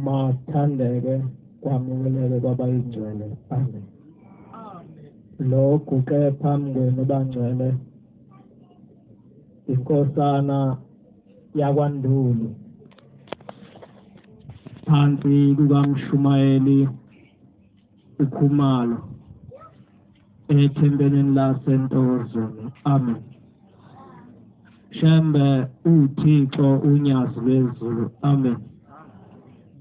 mathandeke kwamukeleke kwabayingcwele. Amen. Lokhu ke phambi kwenu bangcwele inkosana yakwaNduli phansi kukaMshumayeli ukhumalo ethembeleni laseNtokozweni. Amen. Shembe uThixo unyazi lwezulu. Amen.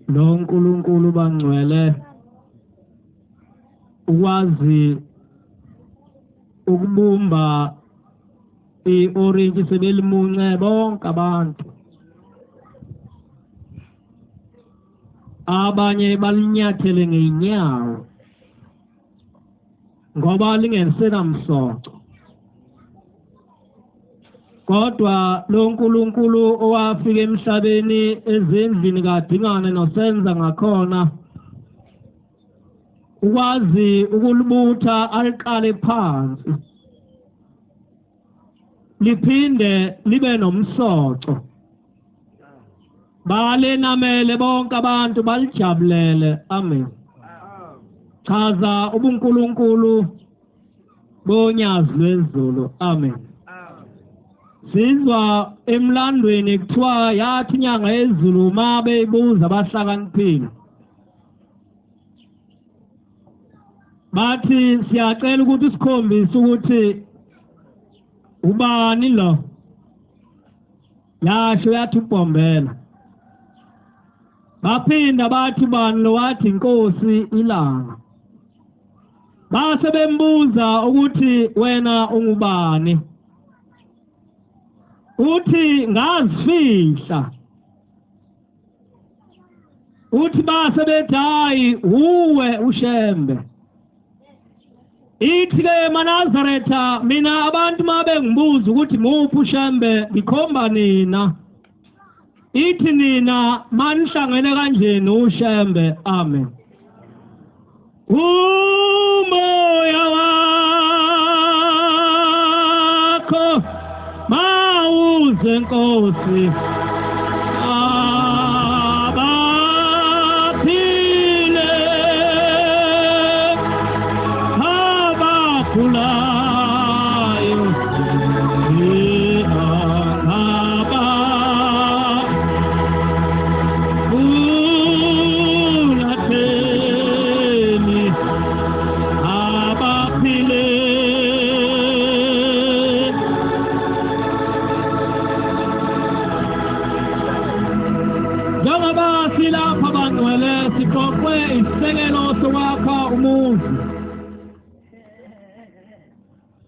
Lo uNkulunkulu bangcwele ukwazi ukubumba i-orange sebelimunce bonke abantu, abanye balinyathele ngeenyawo ngoba lingesenamsoco, kodwa lo uNkulunkulu owafika emhlabeni ezindlini kadingane nosenza ngakhona ukwazi ukulibutha aliqale phansi liphinde libe nomsoco, balenamele bonke abantu balijabulele. Amen. Chaza ubuNkulunkulu bonyazi lwezulu. Amen. Sizwa emlandweni kuthiwa yathi inyanga yezulu mabe ibuza abahlakaniphile, bathi siyacela ukuthi sikhombise ukuthi ubani lo, yasho yathi uBhombela. Baphinda bathi bani lo, wathi inkosi ilanga. Base bembuza ukuthi wena ungubani, uthi ngazifihla. Uthi base bethi hayi uwe uShembe. Ithi ke Nazaretha, mina abantu mabe ngibuza ukuthi muphi uShembe ngikhomba nina. Ithi nina manihlangene kanjeni uShembe. Amen. Umoya wakho mawuze Nkosi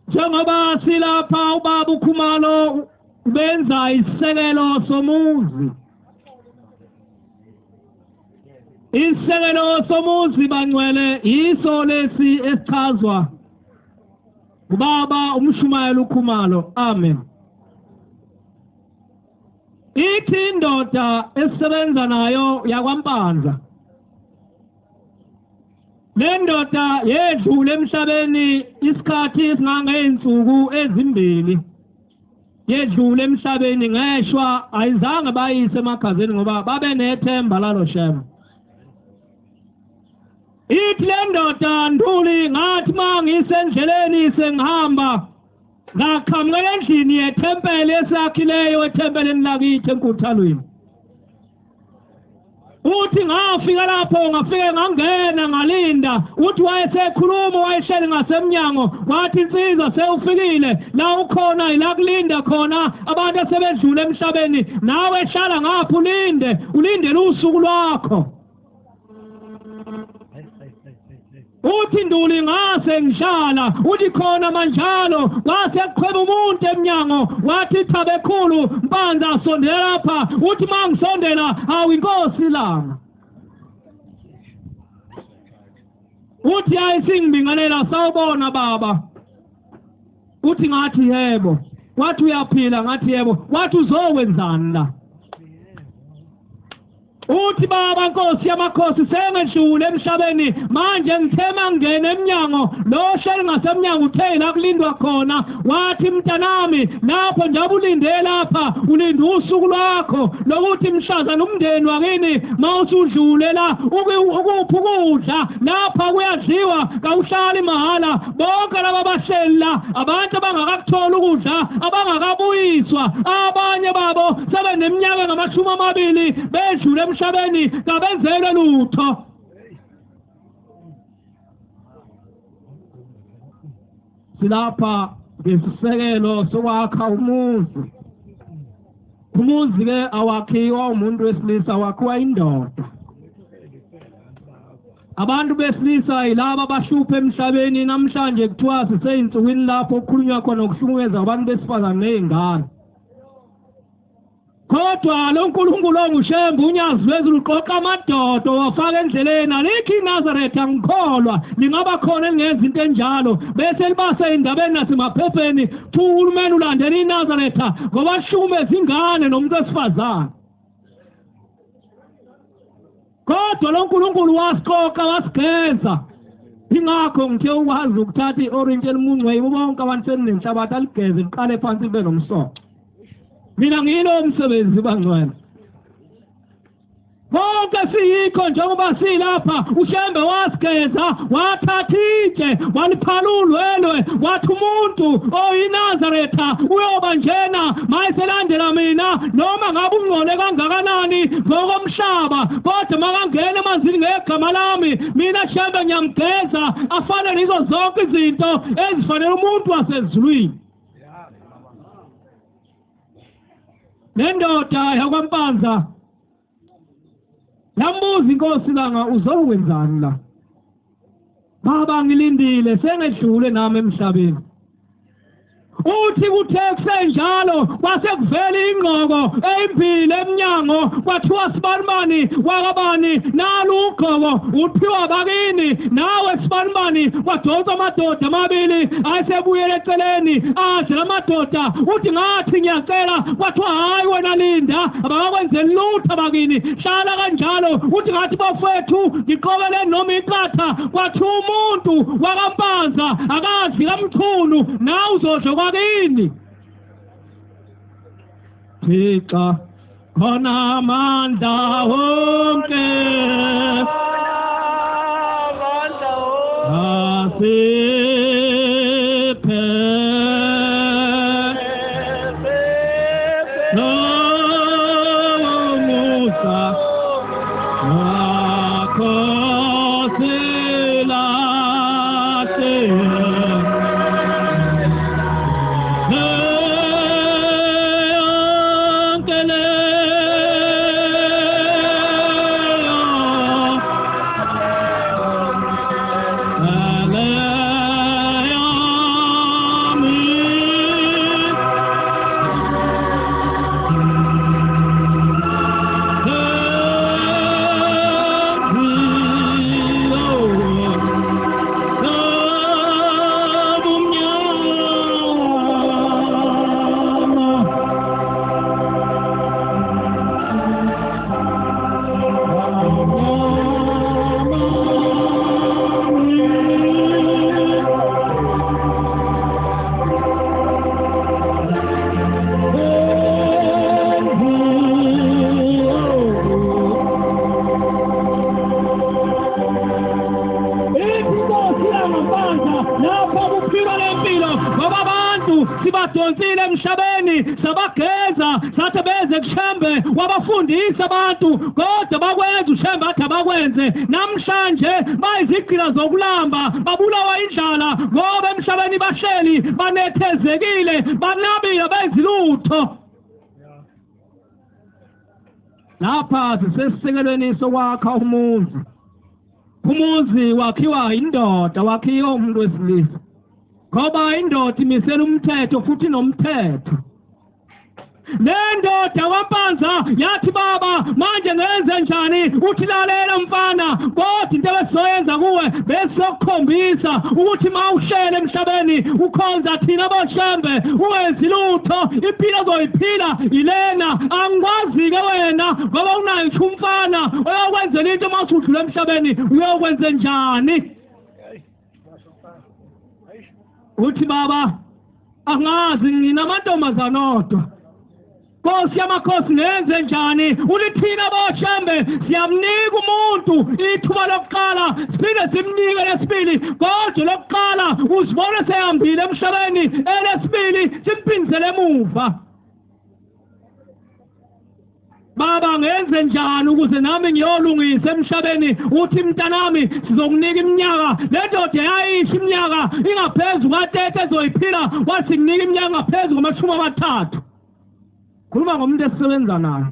njengoba silapha ubaba ukhumalo benza isekelo somuzi. Isisekelo somuzi bangcwele iso lesi esichazwa ubaba umshumayelo ukhumalo. Amen. Ithi indoda esebenza nayo yakwaMpanza. Le ndoda yedlule emhlabeni isikhathi esingangey'nsuku ezimbili. Yedlule emhlabeni ngeshwa ayizange bayise emakhazeni ngoba babe nethemba lalo shema. Ithi le ndoda Nduli ngathi mangisendleleni sengihamba ngaqhamuka endlini yethempeli esakhileyo ethempelini lakithi enkuthalweni. Uthi ngafika lapho ngafike ngangena ngalinda uthi wayesekhuluma wayehleli ngasemnyango wathi insizwa sewufikile la ukhona ila kulinda khona abantu asebedlule emhlabeni nawe hlala ngapho ulinde usuku lwakho. Uthi Nduli ngase ngihlala uthi khona manjalo wase kukhweba umuntu emnyango wathi Thabekhulu Mpanza sondela lapha uthi mangisondela awu inkosi langa. Uthi ayisingibingelela sawubona baba. Uthi ngathi yebo. Wathi uyaphila ngathi yebo. Wathi uzokwenzani la? Uthi baba Nkosi yamakhosi sengedlule emhlabeni manje ngithema ngene emnyango lo hleli ngasemnyango uthe la kulindwa khona wathi mntanami lapho njabe ulinde lapha ulinde usuku lwakho lokuthi mhlaza nomndeni wakini mawusudlule la ukuphi ukudla lapha kuyadliwa kawuhlali mahala bonke laba bahleli la abantu abangakakuthola ukudla abangakabuyiswa abanye babo sebeneminyaka ngama-20 bedlule emhlabeni kabenzelwe lutho. Silapha ngesisekelo sokwakha umuzi. Umuzi ke awakhiwa umuntu weslisa wakhiwa indoda. Abantu beslisa ilaba abashuphe emhlabeni namhlanje kuthiwa siseyinsukwini lapho okukhulunywa khona ukuhlukumeza abantu besifazane nezingane. Kodwa lo nkulunkulu ongushembe unyazi wezulu uqoqa amadoda wafaka endleleni alikho iNazaretha angikholwa lingaba khona elingenza into enjalo bese libase indabeni nasemaphepheni uhulumeni ulandela iNazaretha ngoba hlukumeza ingane nomuntu wesifazane. Kodwa lo nkulunkulu wasiqoqa wasigeza. Ingakho ngithe ukwazi ukuthatha i-orange elimuncwe bonke abantu seninenhlabathi aligeze liqale phansi libe nomsoco. Mina ngilo umsebenzi bangcwele. Bonke siyikho njengoba silapha ushembe wasigeza wathatha itshe waliphala ulwelwe wathi umuntu oyinazaretha uyoba njena mayiselandela mina noma ngabe ungcole kangakanani ngokomhlaba kodwa makangena emanzini ngegama lami mina shembe ngiyamgeza afane nizo zonke izinto ezifanele umuntu wasezulwini. Nendoda yakwaMpanza yambuza inkosi langa uzokwenzani la? Baba ngilindile sengedlule nami emhlabeni. Uthi kuthe kusenjalo kwase kuvela ingqoko eyimbili emnyango kwathiwa sibanibani wakabani nalo ugqoko uphiwa bakini nawe sibanibani kwadonsa amadoda amabili ayesebuyela eceleni adla amadoda uthi ngathi ngiyacela kwathiwa hayi wena linda abakakwenzeli lutho bakini hlala kanjalo uthi ngathi bafethu ngiqobele noma iqatha kwathiwa umuntu wakaMpanza akadli kamchunu nawe uzodla kwakini. Thixo khona amandla wonke asiphe nomusa wakho silahle. Hallelujah. lapho kuphila lempilo ngoba abantu sibadonsile emhlabeni sabageza sathi beze kushembe wabafundisa abantu kodwa bakwenza ushembe athi abakwenze namhlanje bayizigqila zokulamba babulawa indlala ngoba emhlabeni bahleli banethezekile banabile bezilutho lapha sisesisekelweni sokwakha umuzi. Umuzi wakhiwa indoda, wakhiwa umuntu weslisa. Ngoba indoda imisela umthetho futhi nomthetho. Nendoda wampanza yathi baba manje ngenze njani uthi lalela mfana kodwa into esoyenza kuwe besokukhombisa ukuthi mawuhlele emhlabeni ukhonza thina boshembe uwenzi lutho impilo zoyiphila ilena angikwazi ke wena ngoba unayo umfana oyokwenzela into masudlula emhlabeni uyokwenza njani uthi baba angazi nginamantombazana odwa Nkosi yamakhosi nenze njani ulithina boshembe siyamnika umuntu ithuba lokuqala siphinde simnike lesibili kodwa lokuqala uzibone sehambile emhlabeni elesibili simphindisele emuva Baba ngenze njani ukuze nami ngiyolungisa emhlabeni uthi mntanami sizokunika iminyaka lendoda yayisho iminyaka ingaphezulu ka-30 ezoyiphila wathi kunika iminyaka ngaphezulu kwa-30 Khuluma ngomuntu esisebenza naye.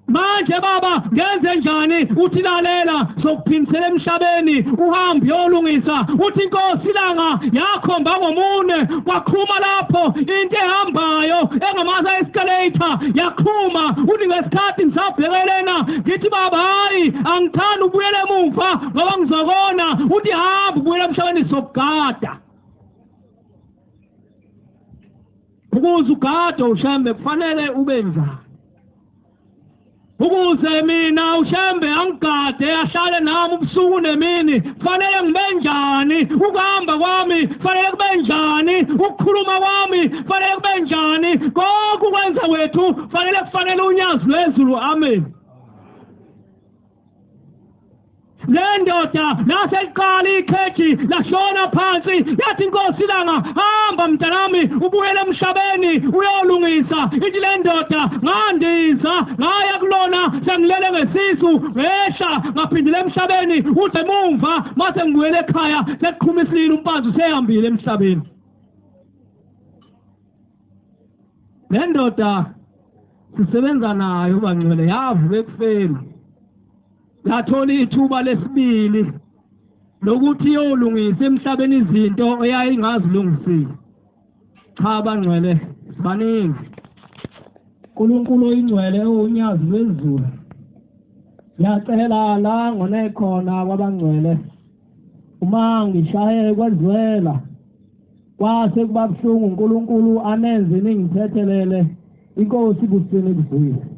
Manje baba ngenze njani uthi lalela sokuphindisela emhlabeni uhambe uyolungisa uthi inkosi ilanga yakhomba ngomune kwakhuma lapho into ehambayo engamaza escalator yakhuma uthi ngesikhathi ngisabhekelena ngithi baba hayi angithanda ubuyele emuva ngoba ngizokona uthi hamba ubuyele emhlabeni sokugada Ukuze ugade ushembe kufanele ube njani Ukuze mina ushembe angigade ahlale nami ubusuku nemini kufanele ngibe njani ukuhamba kwami kufanele kube njani ukukhuluma kwami kufanele kube njani konke ukwenza wethu kufanele unyazi lwezulu amen Lendoda naseqala ikhethi lashona phansi yathi inkosi ilanga hamba mntanami ubuyele emhlabeni uyolungisa ithi lendoda ngandiza ngaya kulona sengilele ngesisu ngehla ngaphindile emhlabeni uthi emumva mase ngibuyele ekhaya seqhuma isililo umpanzi usehambile emhlabeni Lendoda sisebenza nayo bangcwele yavuka ekufeni Yathola ithuba lesibili lokuthi yolungisa emhlabeni izinto oyayingazilungisile. Cha bangcwele baningi. uNkulunkulu oyingcwele unyazi lwezulu. Yacela la ngone khona kwabangcwele. Uma ngishaye kwezwela kwase kuba buhlungu uNkulunkulu anenze ningithethelele inkosi kusini kuzile.